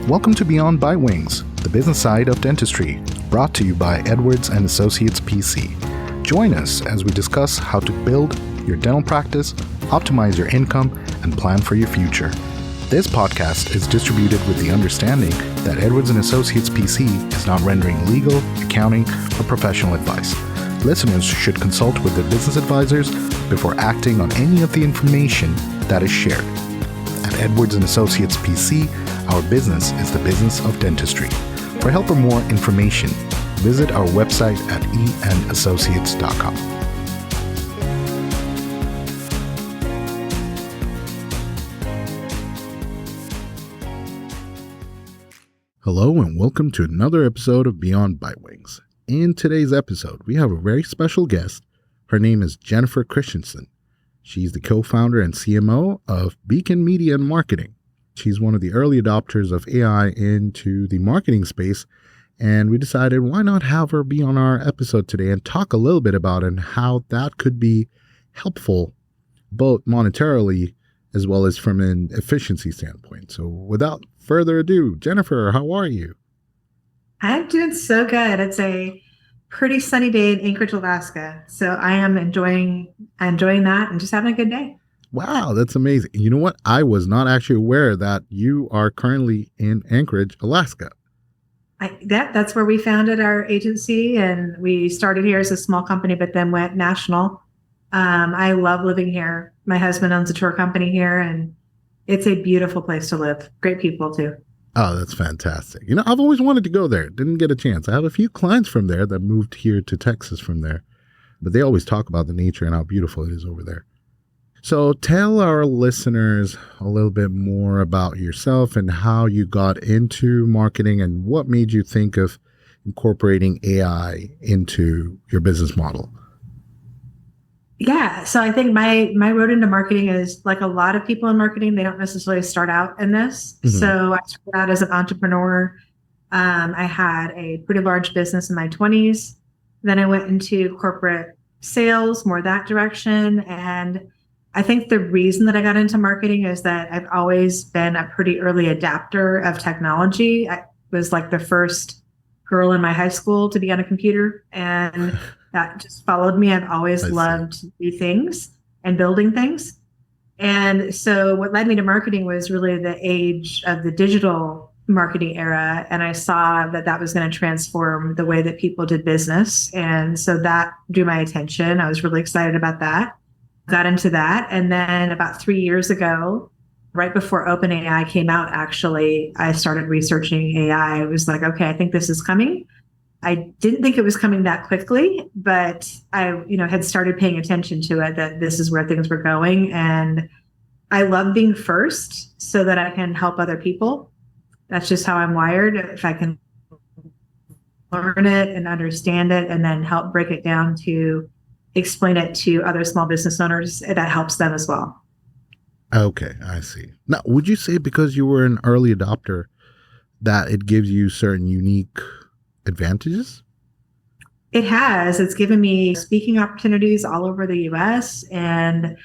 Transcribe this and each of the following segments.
Welcome to Beyond by Wings, the business side of dentistry, brought to you by Edwards and Associates PC. Join us as we discuss how to build your dental practice, optimize your income, and plan for your future. This podcast is distributed with the understanding that Edwards and Associates PC is not rendering legal, accounting, or professional advice. Listeners should consult with their business advisors before acting on any of the information that is shared. At Edwards and Associates PC, our business is the business of dentistry. For help or more information, visit our website at eandassociates.com. Hello and welcome to another episode of Beyond by Wings. In today's episode, we have a very special guest. Her name is Jennifer Christensen. She's the co-founder and CMO of Beacon Media and Marketing. She's one of the early adopters of AI into the marketing space, and we decided why not have her be on our episode today and talk a little bit about it and how that could be helpful, both monetarily as well as from an efficiency standpoint. So without further ado, Jennifer, how are you? I'm doing so good. It's a pretty sunny day in Anchorage, Alaska. So I am enjoying that and just having a good day. Wow, that's amazing. You know what? I was not actually aware that you are currently in Anchorage, Alaska. That's where we founded our agency, and we started here as a small company, but then went national. I love living here. My husband owns a tour company here, and it's a beautiful place to live. Great people too. Oh, that's fantastic. You know, I've always wanted to go there. Didn't get a chance. I have a few clients from there that moved here to Texas from there, but they always talk about the nature and how beautiful it is over there. So tell our listeners a little bit more about yourself and how you got into marketing and what made you think of incorporating AI into your business model. Yeah. So I think my road into marketing is like a lot of people in marketing. They don't necessarily start out in this. Mm-hmm. So I started out as an entrepreneur. I had a pretty large business in my 20s. Then I went into corporate sales, more that direction. And I think the reason that I got into marketing is that I've always been a pretty early adapter of technology. I was like the first girl in my high school to be on a computer, and that just followed me. I've always loved new things and building things. And so what led me to marketing was really the age of the digital marketing era. And I saw that that was going to transform the way that people did business. And so that drew my attention. I was really excited about that. Got into that. And then about 3 years ago, right before OpenAI came out, actually, I started researching AI. I was like, okay, I think this is coming. I didn't think it was coming that quickly, but I, had started paying attention to it, that this is where things were going. And I love being first so that I can help other people. That's just how I'm wired. If I can learn it and understand it and then help break it down to explain it to other small business owners, that helps them as well. Okay, I see. Now, would you say because you were an early adopter that it gives you certain unique advantages? It has. It's given me speaking opportunities all over the US, and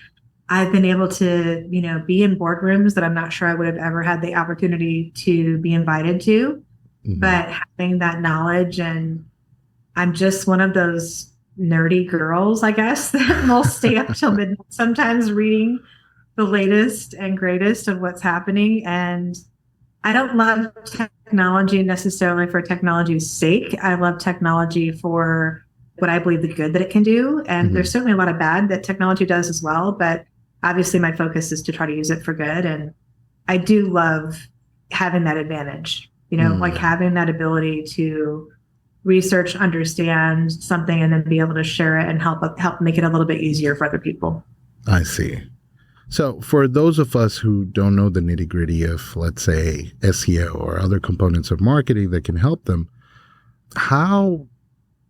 I've been able to, be in boardrooms that I'm not sure I would have ever had the opportunity to be invited to. Mm-hmm. But having that knowledge, and I'm just one of those nerdy girls, I guess, that will stay up till midnight sometimes reading the latest and greatest of what's happening. And I don't love technology necessarily for technology's sake. I love technology for what I believe the good that it can do. And mm-hmm. There's certainly a lot of bad that technology does as well. But obviously my focus is to try to use it for good. And I do love having that advantage, like having that ability to research, understand something, and then be able to share it and help make it a little bit easier for other people. I see. So for those of us who don't know the nitty-gritty of, let's say, SEO or other components of marketing that can help them, how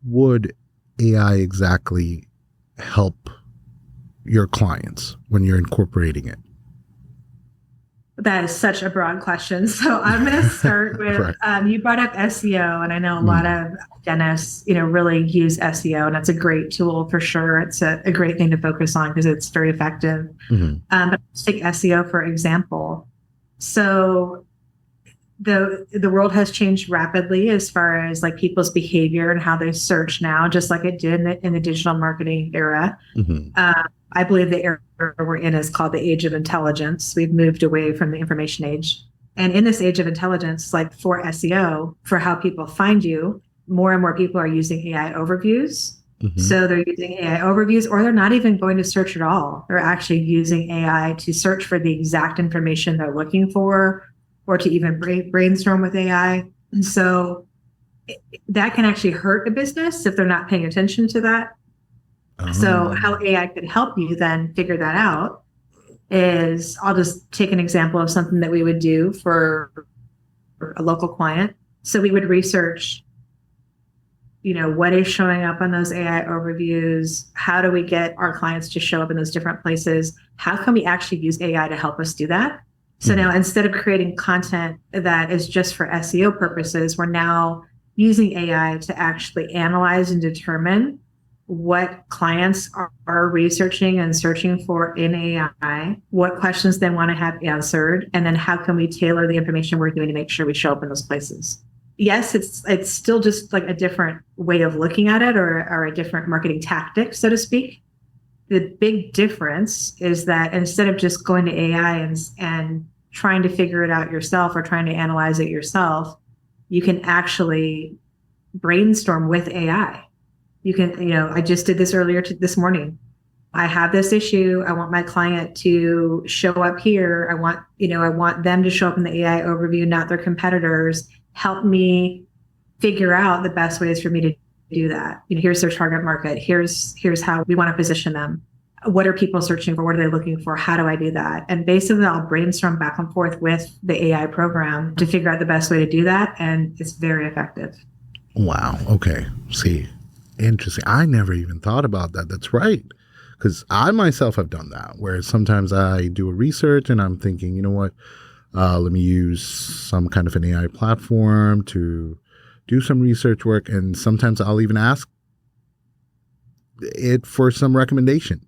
would AI exactly help your clients when you're incorporating it? That is such a broad question. So I'm going to start with, you brought up SEO, and I know a lot of dentists, really use SEO, and it's a great tool for sure. It's a great thing to focus on because it's very effective. Mm-hmm. But let's take SEO, for example. So the world has changed rapidly as far as like people's behavior and how they search now, just like it did in the digital marketing era. Hmm. I believe the era we're in is called the age of intelligence. We've moved away from the information age. And in this age of intelligence, like for SEO, for how people find you, more and more people are using AI overviews. Hmm. So they're using AI overviews, or they're not even going to search at all. They're actually using AI to search for the exact information they're looking for, or to even brainstorm with AI. And so that can actually hurt a business if they're not paying attention to that. So Oh. how AI could help you then figure that out is, I'll just take an example of something that we would do for a local client. So we would research, what is showing up on those AI overviews? How do we get our clients to show up in those different places? How can we actually use AI to help us do that? So now instead of creating content that is just for SEO purposes, we're now using AI to actually analyze and determine what clients are researching and searching for in AI, what questions they want to have answered, and then how can we tailor the information we're doing to make sure we show up in those places. Yes, it's still just like a different way of looking at it, or a different marketing tactic, so to speak. The big difference is that instead of just going to AI and trying to figure it out yourself or trying to analyze it yourself, you can actually brainstorm with AI. You can, I just did this earlier this morning. I have this issue. I want my client to show up here. I want them to show up in the AI overview, not their competitors. Help me figure out the best ways for me to do that. Here's their target market. Here's how we want to position them. What are people searching for? What are they looking for? How do I do that? And basically, I'll brainstorm back and forth with the AI program to figure out the best way to do that. And it's very effective. Wow. Okay. See, interesting. I never even thought about that. That's right. Because I myself have done that, where sometimes I do a research and I'm thinking, you know what, let me use some kind of an AI platform to do some research work. And sometimes I'll even ask it for some recommendation.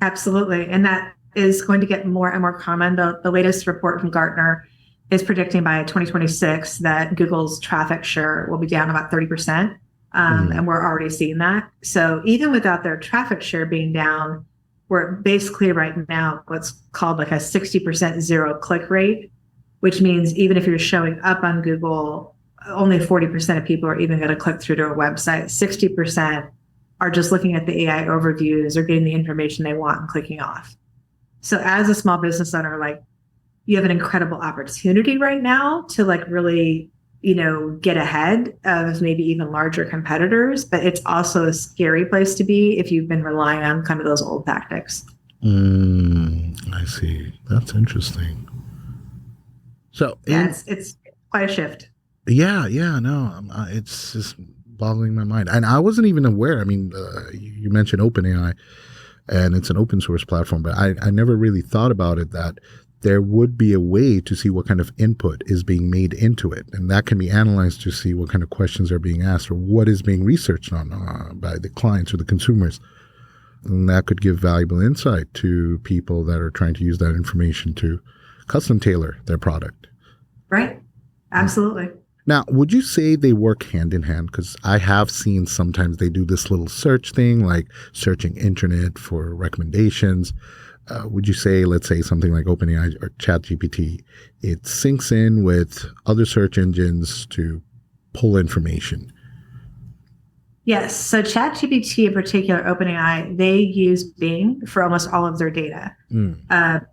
Absolutely. And that is going to get more and more common. The latest report from Gartner is predicting by 2026 that Google's traffic share will be down about 30%. And we're already seeing that. So even without their traffic share being down, we're basically right now what's called like a 60% zero click rate, which means even if you're showing up on Google, only 40% of people are even going to click through to a website. 60% are just looking at the AI overviews or getting the information they want and clicking off. So as a small business owner, like, you have an incredible opportunity right now to like really, get ahead of maybe even larger competitors, but it's also a scary place to be if you've been relying on kind of those old tactics. I see. That's interesting. So it's quite a shift. Yeah, no, it's just boggling my mind. And I wasn't even aware. I mean, you mentioned OpenAI, and it's an open source platform, but I never really thought about it that there would be a way to see what kind of input is being made into it. And that can be analyzed to see what kind of questions are being asked or what is being researched on by the clients or the consumers. And that could give valuable insight to people that are trying to use that information to custom tailor their product. Right. Absolutely. Now, would you say they work hand in hand? Because I have seen sometimes they do this little search thing, like searching internet for recommendations. Would you say, let's say something like OpenAI or ChatGPT, it syncs in with other search engines to pull information? Yes. So ChatGPT in particular, OpenAI, they use Bing for almost all of their data.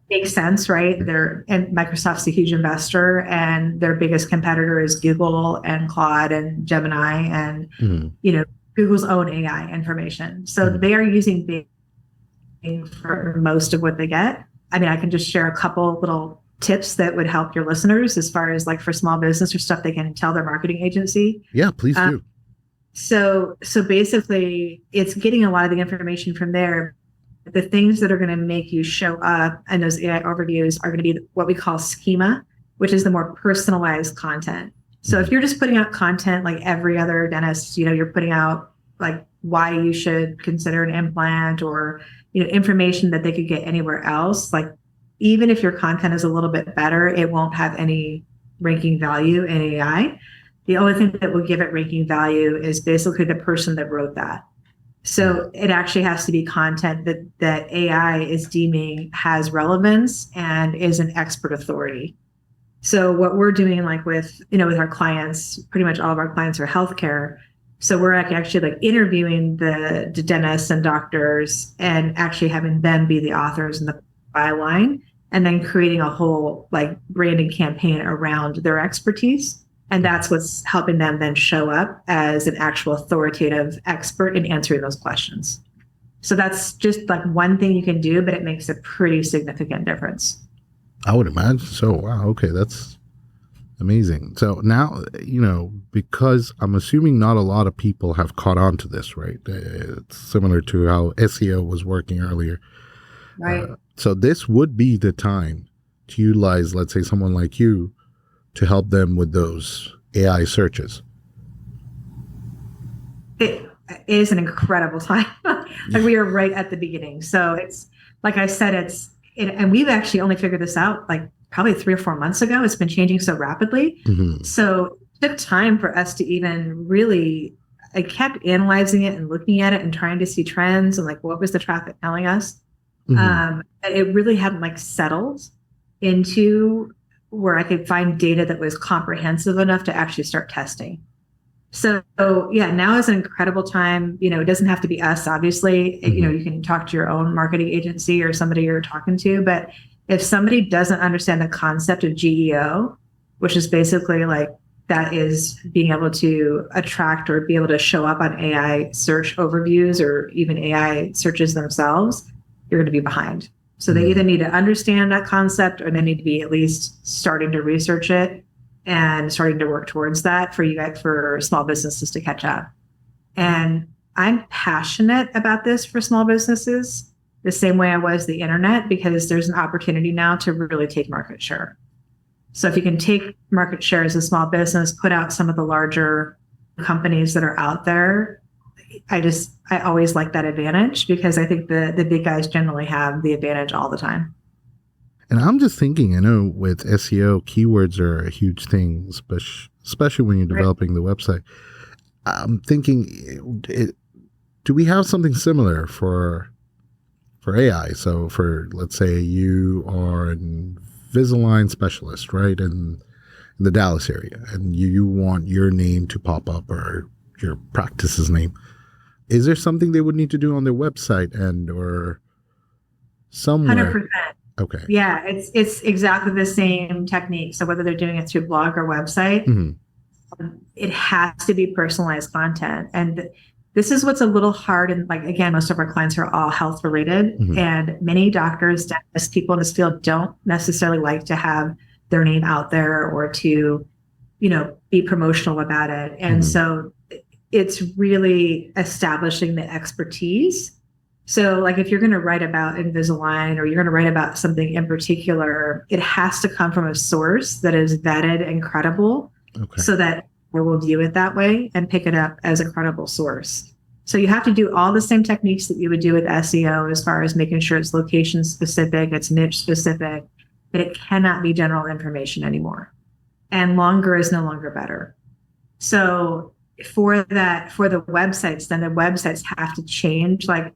Makes sense, right? And Microsoft's a huge investor, and their biggest competitor is Google and Claude and Gemini and Google's own AI information. So they are using Bing for most of what they get. I mean, I can just share a couple little tips that would help your listeners as far as like for small business or stuff they can tell their marketing agency. Yeah, please do. So basically, it's getting a lot of the information from there. The things that are going to make you show up and those AI overviews are going to be what we call schema, which is the more personalized content. So if you're just putting out content like every other dentist, you're putting out like why you should consider an implant or information that they could get anywhere else. Like even if your content is a little bit better, it won't have any ranking value in AI. The only thing that will give it ranking value is basically the person that wrote that. So it actually has to be content that AI is deeming has relevance and is an expert authority. So what we're doing, like with our clients, pretty much all of our clients are healthcare. So we're actually like interviewing the dentists and doctors and actually having them be the authors in the byline, and then creating a whole like branding campaign around their expertise. And that's what's helping them then show up as an actual authoritative expert in answering those questions. So that's just like one thing you can do, but it makes a pretty significant difference. I would imagine so. Wow. Okay. That's amazing. So now, because I'm assuming not a lot of people have caught on to this, right? It's similar to how SEO was working earlier. Right. So this would be the time to utilize, let's say, someone like you to help them with those AI searches. It is an incredible time. Like we are right at the beginning. So it's, like I said, and we've actually only figured this out like probably 3 or 4 months ago. It's been changing so rapidly. Mm-hmm. So it took time for us to even really, I kept analyzing it and looking at it and trying to see trends and like, what was the traffic telling us? Mm-hmm. It really hadn't like settled into where I could find data that was comprehensive enough to actually start testing. So yeah, now is an incredible time. It doesn't have to be us, obviously. Mm-hmm. You can talk to your own marketing agency or somebody you're talking to. But if somebody doesn't understand the concept of GEO, which is basically like that is being able to attract or be able to show up on AI search overviews or even AI searches themselves, you're going to be behind. So they either need to understand that concept or they need to be at least starting to research it and starting to work towards that for you guys, for small businesses to catch up. And I'm passionate about this for small businesses the same way I was the internet, because there's an opportunity now to really take market share. So if you can take market share as a small business, put out some of the larger companies that are out there, I always like that advantage, because I think the big guys generally have the advantage all the time. And I'm just thinking, with SEO, keywords are a huge thing, especially when you're developing the website. I'm thinking, do we have something similar for AI? So for, let's say you are an Invisalign specialist, right? In the Dallas area, and you want your name to pop up, or your practice's name. Is there something they would need to do on their website or somewhere? 100%. Okay. Yeah, it's exactly the same technique. So whether they're doing it through blog or website, it has to be personalized content. And this is what's a little hard. And like, again, most of our clients are all health related, and many doctors, dentists, people in this field don't necessarily like to have their name out there or to, be promotional about it. And so it's really establishing the expertise. So like if you're going to write about Invisalign or you're going to write about something in particular, it has to come from a source that is vetted and credible, so that we will view it that way and pick it up as a credible source. So you have to do all the same techniques that you would do with SEO, as far as making sure it's location specific, it's niche specific, but it cannot be general information anymore. And longer is no longer better. So for the websites, then the websites have to change. Like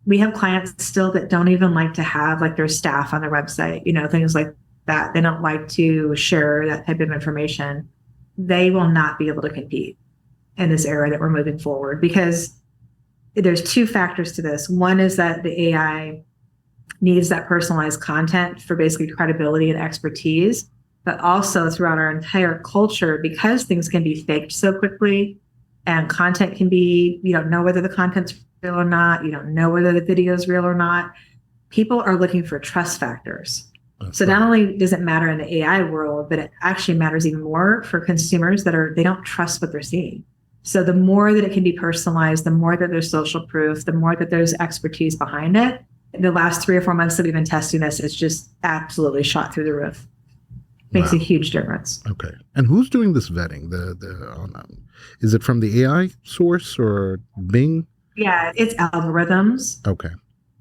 we have clients still that don't even like to have like their staff on their website, things like that. They don't like to share that type of information. They will not be able to compete in this era that we're moving forward, because there's 2 factors to this. One is that the AI needs that personalized content for basically credibility and expertise, but also throughout our entire culture, because things can be faked so quickly and content can be, you don't know whether the content's real or not, you don't know whether the video is real or not. People are looking for trust factors. So not only does it matter in the AI world, but it actually matters even more for consumers they don't trust what they're seeing. So the more that it can be personalized, the more that there's social proof, the more that there's expertise behind it. In the last 3 or 4 months that we've been testing this, it's just absolutely shot through the roof. Makes a huge difference. Okay. And who's doing this vetting? Is it from the AI source or Bing? Yeah, it's algorithms. Okay.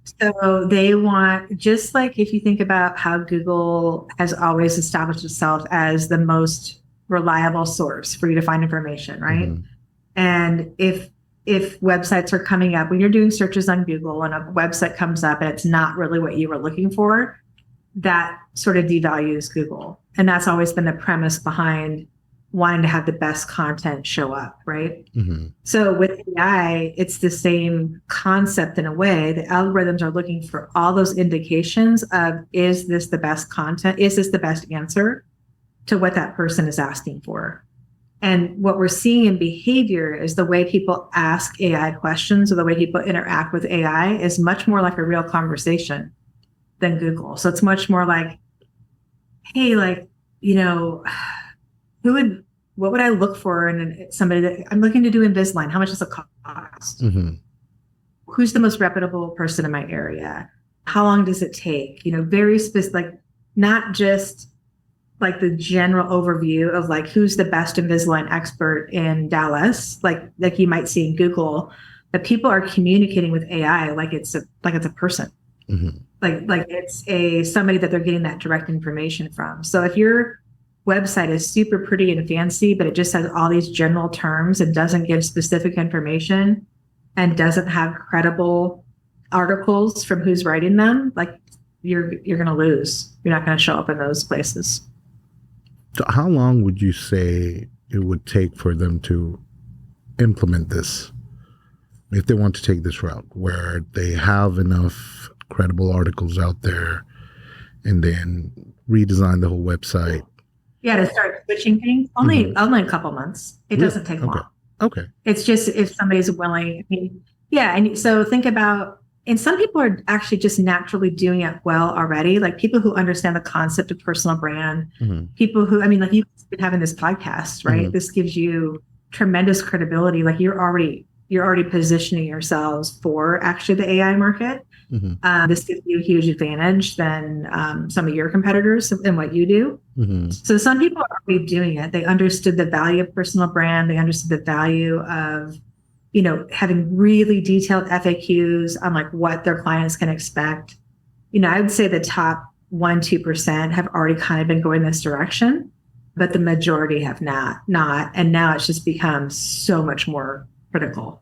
So they want, just like if you think about how Google has always established itself as the most reliable source for you to find information, right? Hmm. And if websites are coming up, when you're doing searches on Google and a website comes up and it's not really what you were looking for, that sort of devalues Google. And that's always been the premise behind wanting to have the best content show up, right? Hmm. So with AI, it's the same concept in a way. The algorithms are looking for all those indications of, is this the best content? Is this the best answer to what that person is asking for? And what we're seeing in behavior is the way people ask AI questions or the way people interact with AI is much more like a real conversation than Google. So it's much more like, hey, like, you know, what would I look for in somebody that I'm looking to do Invisalign? How much does it cost? Hmm. Who's the most reputable person in my area? How long does it take? Very specific, like not just like the general overview of like who's the best Invisalign expert in Dallas, like you might see in Google, but people are communicating with AI like it's a person. Hmm. Like it's a somebody that they're getting that direct information from. So if your website is super pretty and fancy, but it just has all these general terms and doesn't give specific information and doesn't have credible articles from who's writing them, like you're going to lose. You're not going to show up in those places. So how long would you say it would take for them to implement this if they want to take this route where they have enough credible articles out there and then redesign the whole website? Yeah, to start switching things, only a couple months. It Really? doesn't take Okay. long. Okay. It's just if somebody's willing. I mean, yeah, and so think about, and some people are actually just naturally doing it well already. Like people who understand the concept of personal brand, Hmm. people who, I mean, like you've been having this podcast, right? Hmm. This gives you tremendous credibility. Like you're already positioning yourselves for actually the AI market. Hmm. This gives you a huge advantage than some of your competitors in what you do. Hmm. So some people are already doing it. They understood the value of personal brand. They understood the value of, having really detailed FAQs on like what their clients can expect. I would say the top 1-2% have already kind of been going this direction, but the majority have not. And now it's just become so much more critical.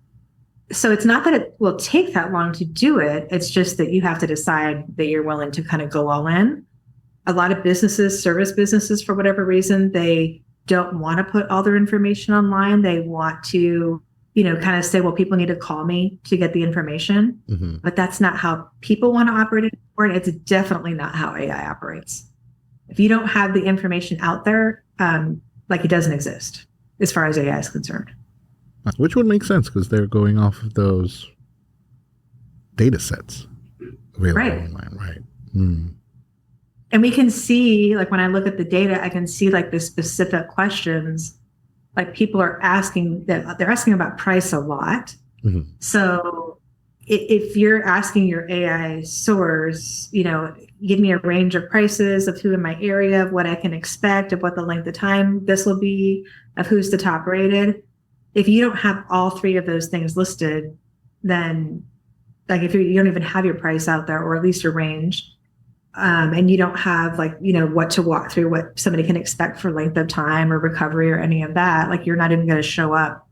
So it's not that it will take that long to do it. It's just that you have to decide that you're willing to kind of go all in. A lot of businesses, service businesses, for whatever reason, they don't want to put all their information online. They want to, kind of say, well, people need to call me to get the information. Hmm. But that's not how people want to operate anymore. And it's definitely not how AI operates. If you don't have the information out there, like it doesn't exist as far as AI is concerned. Which would make sense because they're going off of those data sets available Right. online, right? Mm. And we can see, like when I look at the data, I can see like the specific questions, like people are asking that they're asking about price a lot. Hmm. So if you're asking your AI source, give me a range of prices of who in my area, of what I can expect, of what the length of time this will be, of who's the top rated. If you don't have all three of those things listed, then like if you don't even have your price out there or at least your range, and you don't have like, what to walk through, what somebody can expect for length of time or recovery or any of that, like you're not even going to show up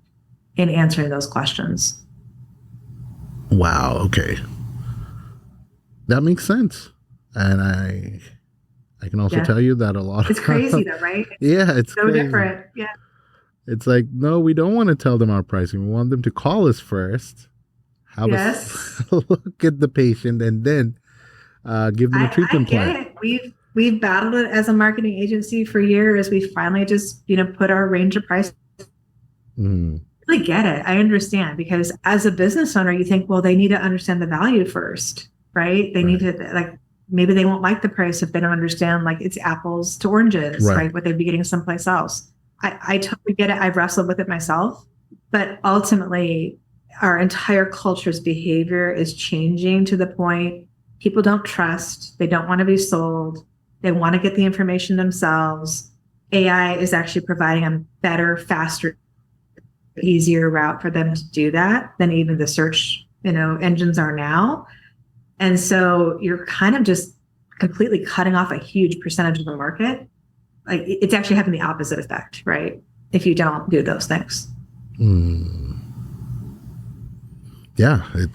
in answering those questions. Wow. Okay. That makes sense. And I can also Yeah. tell you that a lot It's of crazy though, right? yeah, it's So crazy. different. Yeah. It's like, no, we don't want to tell them our pricing. We want them to call us first, have Yes. us look at the patient, and then give them a I treatment get plan. it. We've battled it as a marketing agency for years. We finally just, put our range of price. Mm. I really get it. I understand because as a business owner, you think, well, they need to understand the value first, right? They need to like maybe they won't like the price if they don't understand like it's apples to oranges, right? What they'd be getting someplace else. I totally get it. I've wrestled with it myself, but ultimately our entire culture's behavior is changing to the point people don't trust, they don't want to be sold, they want to get the information themselves. AI is actually providing a better, faster, easier route for them to do that than even the search, engines are now. And so you're kind of just completely cutting off a huge percentage of the market. Like it's actually having the opposite effect, right? If you don't do those things. Yeah, I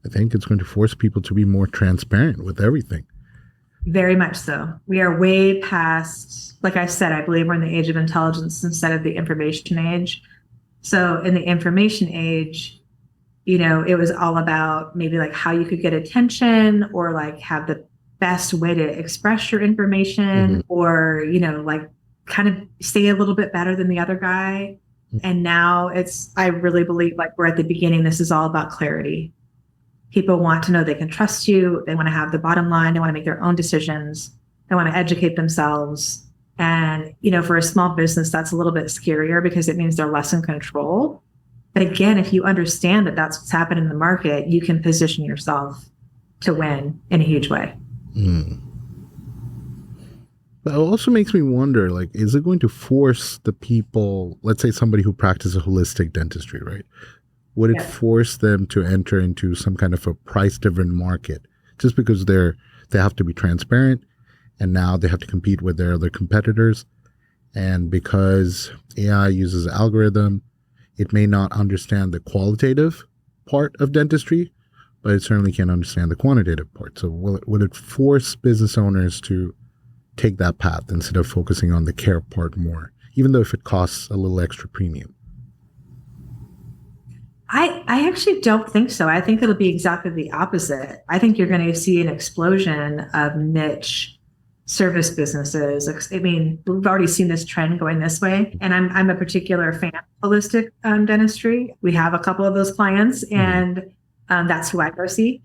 think it's going to force people to be more transparent with everything. Very much so. We are way past, like I said, I believe we're in the age of intelligence instead of the information age. So in the information age, it was all about maybe like how you could get attention or like have the best way to express your information or, like kind of stay a little bit better than the other guy. And now I really believe like we're at the beginning. This is all about clarity. People want to know they can trust you. They want to have the bottom line. They want to make their own decisions. They want to educate themselves. And, for a small business, that's a little bit scarier because it means they're less in control. But again, if you understand that that's what's happening in the market, you can position yourself to win in a huge way. But it also makes me wonder, like, is it going to force the people, let's say somebody who practices holistic dentistry, right? Would it force them to enter into some kind of a price-driven market just because they have to be transparent and now they have to compete with their other competitors? And because AI uses algorithm, it may not understand the qualitative part of dentistry, but it certainly can understand the quantitative part. So will it force business owners to take that path instead of focusing on the care part more, even though if it costs a little extra premium? I actually don't think so. I think it'll be exactly the opposite. I think you're going to see an explosion of niche service businesses. I mean, we've already seen this trend going this way. And I'm a particular fan of holistic dentistry. We have a couple of those clients, and that's who I go see.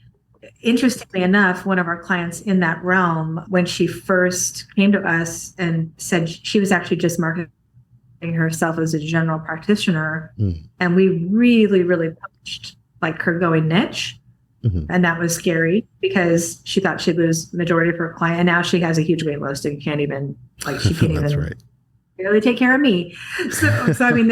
Interestingly enough, one of our clients in that realm, when she first came to us and said she was actually just marketing herself as a general practitioner, and we really, really pushed like her going niche. And that was scary because she thought she'd lose majority of her client. And now she has a huge wait list and can't even barely take care of me. So I mean,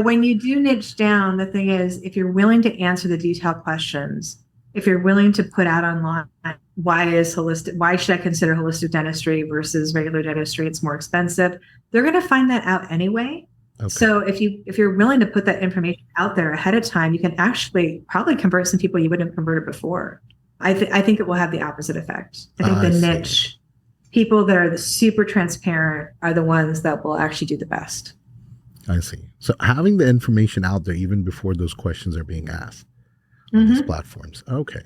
when you do niche down, the thing is, if you're willing to answer the detailed questions, if you're willing to put out online, why should I consider holistic dentistry versus regular dentistry? It's more expensive. They're going to find that out anyway. Okay. So if you're willing to put that information out there ahead of time, you can actually probably convert some people you wouldn't have converted before. I think it will have the opposite effect. I think the niche people that are super transparent are the ones that will actually do the best. I see. So having the information out there even before those questions are being asked on these platforms. Okay.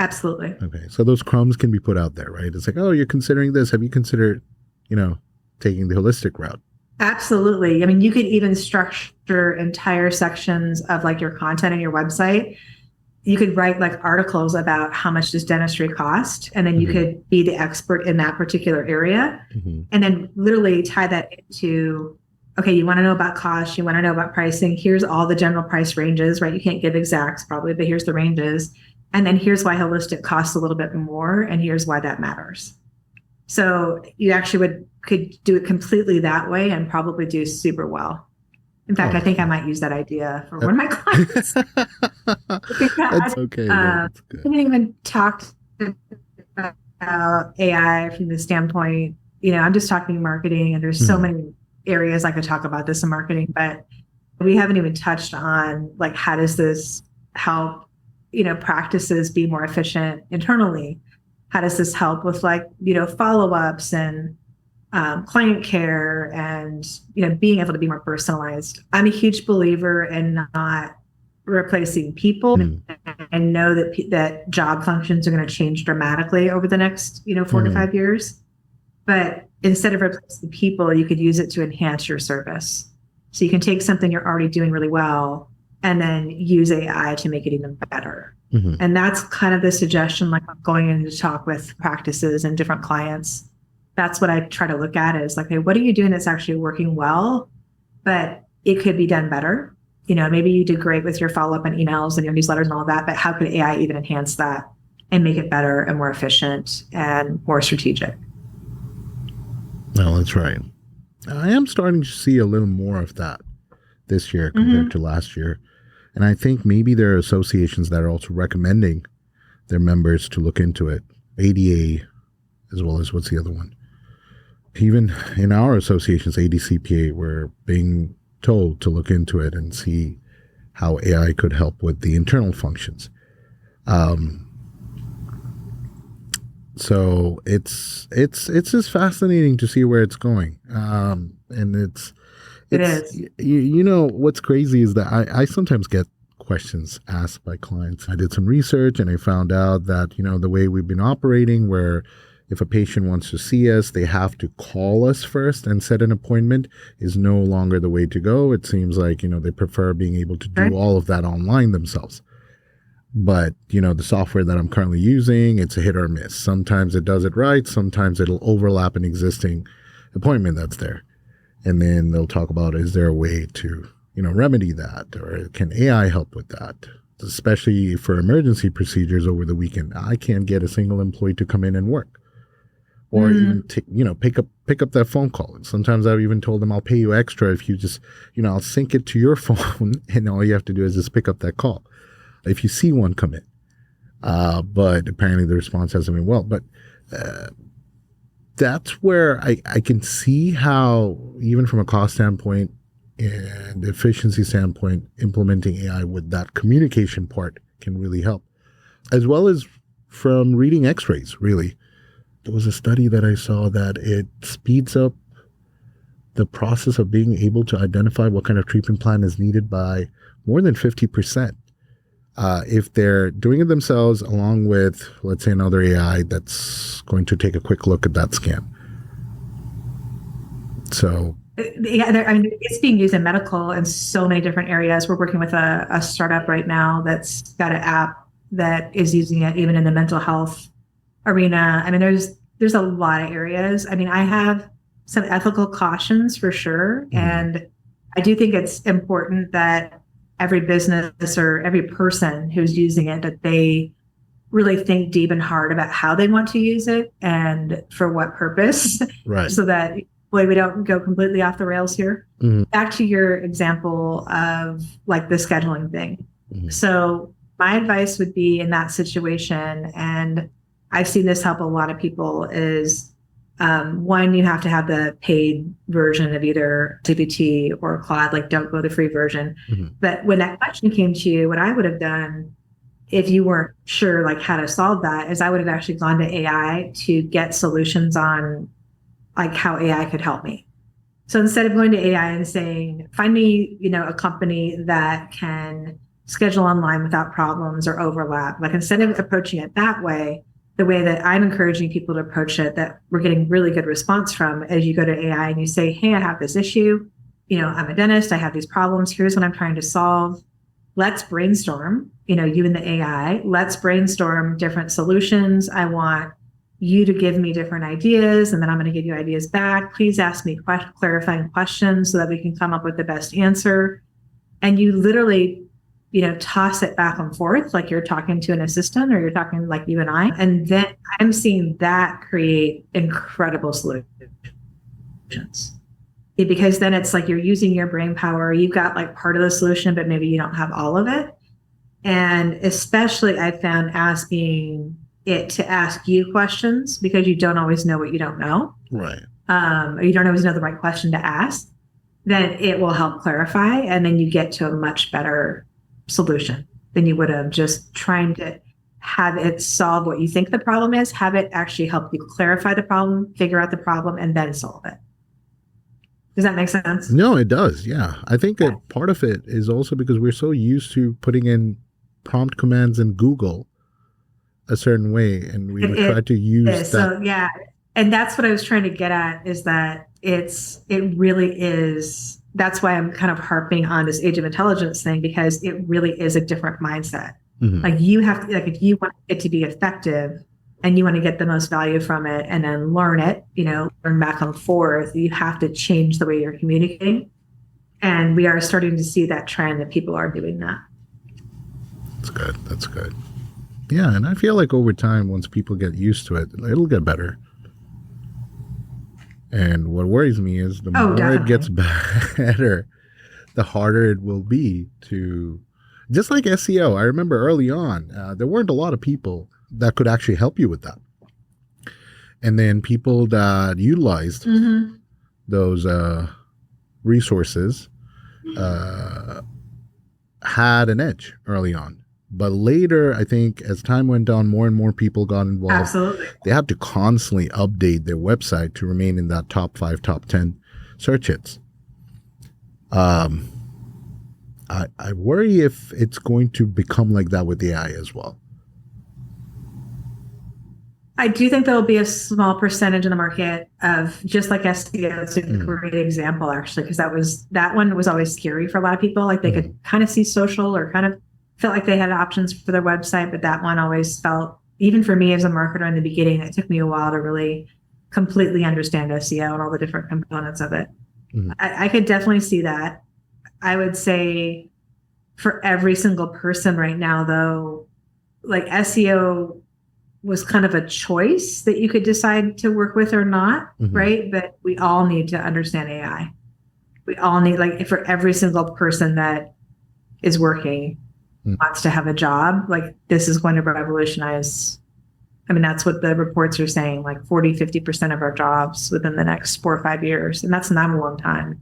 Absolutely. Okay. So those crumbs can be put out there, right? It's like, oh, you're considering this. Have you considered, taking the holistic route? Absolutely. I mean, you could even structure entire sections of like your content on your website. You could write like articles about how much does dentistry cost, and then you could be the expert in that particular area, and then literally tie that into, okay, you want to know about cost, you want to know about pricing. Here's all the general price ranges, right? You can't give exacts probably, but here's the ranges. And then here's why holistic costs a little bit more, and here's why that matters. So you actually could do it completely that way and probably do super well. In fact, I think I might use that idea for one of my clients. That's okay. That's good. I haven't even talked about AI from the standpoint, I'm just talking marketing, and there's so many areas I could talk about this in marketing, but we haven't even touched on like, how does this help, practices be more efficient internally? How does this help with like, follow-ups and client care and, being able to be more personalized? I'm a huge believer in not replacing people, and know that job functions are going to change dramatically over the next, 4 to 5 years. But instead of replacing people, you could use it to enhance your service. So you can take something you're already doing really well and then use AI to make it even better. And that's kind of the suggestion, like I'm going in to talk with practices and different clients. That's what I try to look at is like, hey, what are you doing that's actually working well, but it could be done better? Maybe you did great with your follow-up and emails and your newsletters and all of that, but how could AI even enhance that and make it better and more efficient and more strategic? No, that's right. I am starting to see a little more of that this year compared to last year. And I think maybe there are associations that are also recommending their members to look into it. ADA, as well as what's the other one? Even in our associations, ADCPA, we're being told to look into it and see how AI could help with the internal functions. So it's just fascinating to see where it's going. And It is. you know, what's crazy is that I sometimes get questions asked by clients. I did some research and I found out that, you know, the way we've been operating, where if a patient wants to see us, they have to call us first and set an appointment, is no longer the way to go. It seems like, you know, they prefer being able to do all of that online themselves. But, you know, the software that I'm currently using, it's a hit or miss. Sometimes it does it right. Sometimes it'll overlap an existing appointment that's there. And then they'll talk about, is there a way to, you know, remedy that? Or can AI help with that? Especially for emergency procedures over the weekend. I can't get a single employee to come in and work. Or even, you know, pick up that phone call. And sometimes I've even told them, I'll pay you extra if you just, you know, I'll sync it to your phone and all you have to do is just pick up that call if you see one come in. But apparently the response hasn't been well. But that's where I can see how, even from a cost standpoint and efficiency standpoint, implementing AI with that communication part can really help. As well as from reading x-rays, really. There was a study that I saw that it speeds up the process of being able to identify what kind of treatment plan is needed by more than 50%. If they're doing it themselves, along with, let's say, another AI that's going to take a quick look at that scan. So, yeah, I mean, it's being used in medical in so many different areas. We're working with a startup right now that's got an app that is using it even in the mental health arena. I mean, there's a lot of areas. I mean, I have some ethical cautions for sure. And I do think it's important that every business or every person who's using it, that they really think deep and hard about how they want to use it and for what purpose. right. So that we don't go completely off the rails here. Back to your example of like the scheduling thing. So my advice would be in that situation, and I've seen this help a lot of people, is one, you have to have the paid version of either GPT or Claude, like don't go the free version. But when that question came to you, what I would have done if you weren't sure like how to solve that is I would have actually gone to AI to get solutions on like how AI could help me. So instead of going to AI and saying, find me, you know, a company that can schedule online without problems or overlap, like instead of approaching it that way, the way that I'm encouraging people to approach it, that we're getting really good response from, as you go to AI and you say, hey, I have this issue. You know, I'm a dentist. I have these problems. Here's what I'm trying to solve. Let's brainstorm, you know, you and the AI, let's brainstorm different solutions. I want you to give me different ideas, and then I'm going to give you ideas back. Please ask me clarifying questions so that we can come up with the best answer. And you literally, you know, toss it back and forth like you're talking to an assistant or you're talking like you and I. And then I'm seeing that create incredible solutions. Because then it's like you're using your brain power. You've got like part of the solution, but maybe you don't have all of it. And especially I found asking it to ask you questions, because you don't always know what you don't know. Right. Or you don't always know the right question to ask. Then it will help clarify. And then you get to a much better solution than you would have just trying to have it solve what you think the problem is, have it actually help you clarify the problem, figure out the problem, and then solve it. Does that make sense? No, it does. Yeah. I think that part of it is also because we're so used to putting in prompt commands in Google a certain way, and we would try to use that. So yeah. And that's what I was trying to get at, is that it really is. That's why I'm kind of harping on this age of intelligence thing, because it really is a different mindset. Like you have to, like, if you want it to be effective and you want to get the most value from it and then learn it, you know, learn back and forth, you have to change the way you're communicating. And we are starting to see that trend that people are doing that. That's good. That's good. Yeah. And I feel like over time, once people get used to it, it'll get better. And what worries me is the more it gets better, the harder it will be to Just like SEO, I remember early on, there weren't a lot of people that could actually help you with that. And then people that utilized those resources had an edge early on. But later, I think as time went on, more and more people got involved. Absolutely. They had to constantly update their website to remain in that top 5, top 10 search hits. I worry if it's going to become like that with AI as well. I do think there'll be a small percentage in the market of just like SEO. It's a great example, actually, because that one was always scary for a lot of people. Like they could kind of see social or kind of felt like they had options for their website, but that one always felt, even for me as a marketer in the beginning, it took me a while to really completely understand SEO and all the different components of it. I could definitely see that. I would say for every single person right now, though, like SEO was kind of a choice that you could decide to work with or not, right? But we all need to understand AI. We all need, like, for every single person that is working, wants to have a job, like this is going to revolutionize. I mean, that's what the reports are saying, like 40-50% of our jobs within the next 4 or 5 years. And that's not a long time.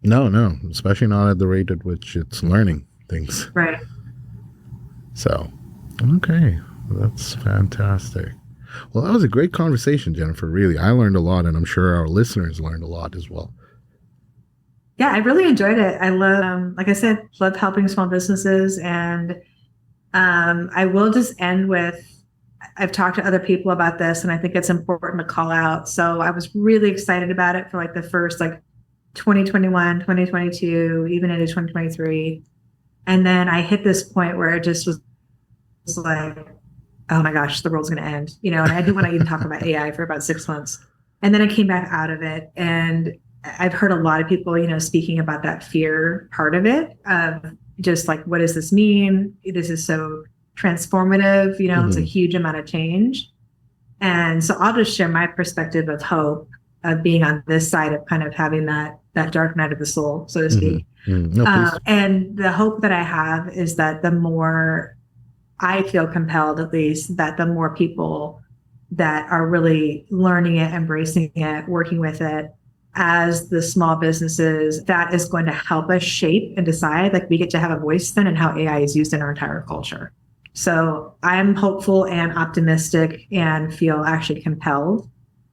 No, especially not at the rate at which it's learning things. Right. So, okay. That's fantastic. Well, that was a great conversation, Jennifer. Really, I learned a lot, and I'm sure our listeners learned a lot as well. Yeah, I really enjoyed it. I love, like I said, love helping small businesses. And I will just end with, I've talked to other people about this, and I think it's important to call out. So I was really excited about it for like the first, like 2021, 2022, even into 2023. And then I hit this point where it just was like, oh my gosh, the world's going to end, and I didn't want to even talk about AI for about 6 months. And then I came back out of it, and I've heard a lot of people, speaking about that fear part of it, just like, what does this mean? This is so transformative, it's a huge amount of change. And so I'll just share my perspective of hope of being on this side of kind of having that dark night of the soul, so to speak. No, and the hope that I have is that the more I feel compelled, at least, that the more people that are really learning it, embracing it, working with it as the small businesses, that is going to help us shape and decide, like, we get to have a voice then in how AI is used in our entire culture. So I'm hopeful and optimistic and feel actually compelled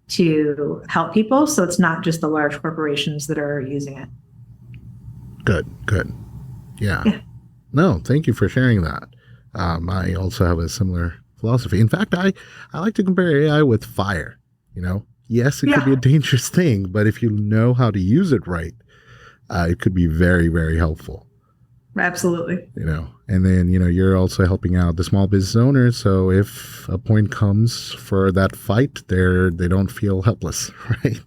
to help people. So it's not just the large corporations that are using it. Good. Yeah. No, thank you for sharing that. I also have a similar philosophy. In fact, I like to compare AI with fire. Yes, it could be a dangerous thing, but if you know how to use it right, it could be very, very helpful. Absolutely. And then, you're also helping out the small business owners. So if a point comes for that fight, they don't feel helpless, right?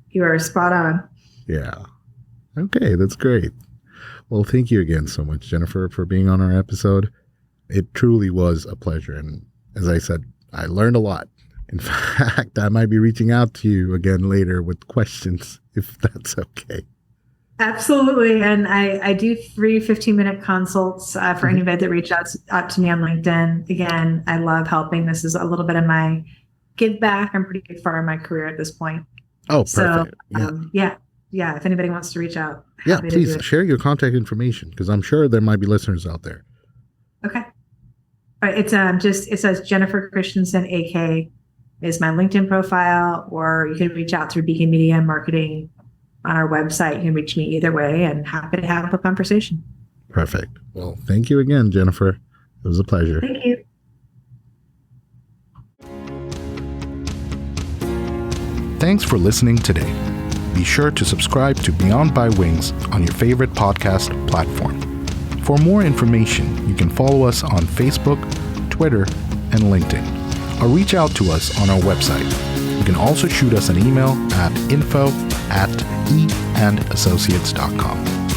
You are spot on. Yeah. Okay, that's great. Well, thank you again so much, Jennifer, for being on our episode. It truly was a pleasure. And as I said, I learned a lot. In fact, I might be reaching out to you again later with questions, if that's okay. Absolutely. And I do free 15-minute consults for anybody that reaches out to me on LinkedIn. Again, I love helping. This is a little bit of my give back. I'm pretty far in my career at this point. Oh, perfect. So, yeah. If anybody wants to reach out. Yeah, please share your contact information, because I'm sure there might be listeners out there. Okay. All right. It says Jennifer Christensen, AK, is my LinkedIn profile, or you can reach out through Beacon Media and Marketing on our website. You can reach me either way, and happy to have a conversation. Perfect. Well, thank you again, Jennifer. It was a pleasure. Thank you. Thanks for listening today. Be sure to subscribe to Beyond by Wings on your favorite podcast platform. For more information, you can follow us on Facebook, Twitter, and LinkedIn, or reach out to us on our website. You can also shoot us an email at info@eandassociates.com.